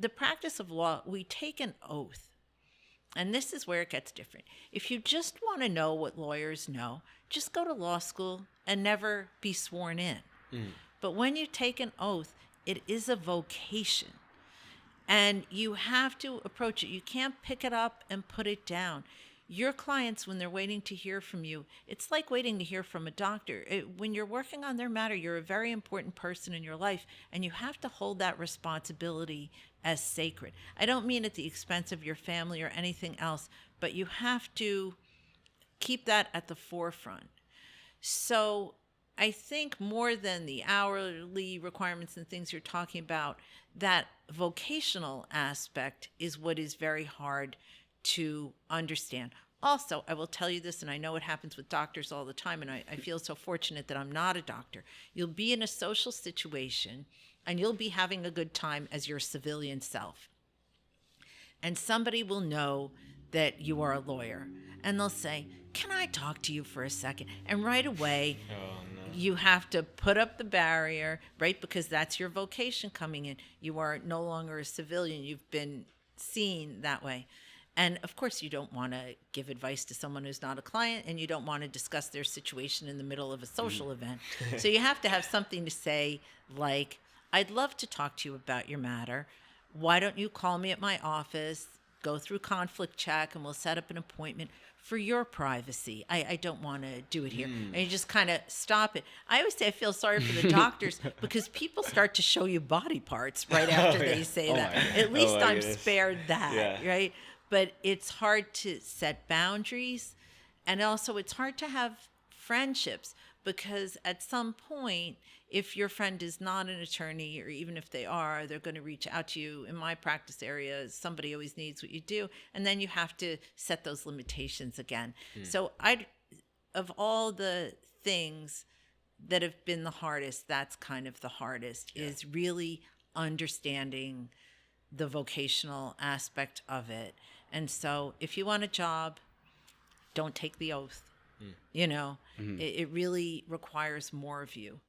the practice of law, we take an oath. And this is where it gets different. If you just want to know what lawyers know, just go to law school and never be sworn in. But when you take an oath, it is a vocation. And you have to approach it. You can't pick it up and put it down. Your clients, when they're waiting to hear from you, it's like waiting to hear from a doctor. When you're working on their matter, you're a very important person in your life, and you have to hold that responsibility as sacred. I don't mean at the expense of your family or anything else, but you have to keep that at the forefront. So I think more than the hourly requirements and things you're talking about, that vocational aspect is what is very hard to understand. Also, I will tell you this, and I know it happens with doctors all the time, and I feel so fortunate that I'm not a doctor. You'll be in a social situation, and you'll be having a good time as your civilian self. And somebody will know that you are a lawyer, and they'll say, "Can I talk to you for a second?" And right away, you have to put up the barrier, right? Because that's your vocation coming in. You are no longer a civilian. You've been seen that way. And of course, you don't want to give advice to someone who's not a client, and you don't want to discuss their situation in the middle of a social event. So you have to have something to say like, "I'd love to talk to you about your matter. Why don't you call me at my office, go through conflict check, and we'll set up an appointment for your privacy. I don't want to do it here." And you just kind of stop it. I always say I feel sorry for the doctors because people start to show you body parts right after they say that. At least I'm spared that, right? But it's hard to set boundaries. And also it's hard to have friendships because at some point, if your friend is not an attorney, or even if they are, they're going to reach out to you. In my practice area, somebody always needs what you do. And then you have to set those limitations again. So of all the things that have been the hardest, that's kind of the hardest, is really understanding the vocational aspect of it. And so if you want a job, don't take the oath. You know, it really requires more of you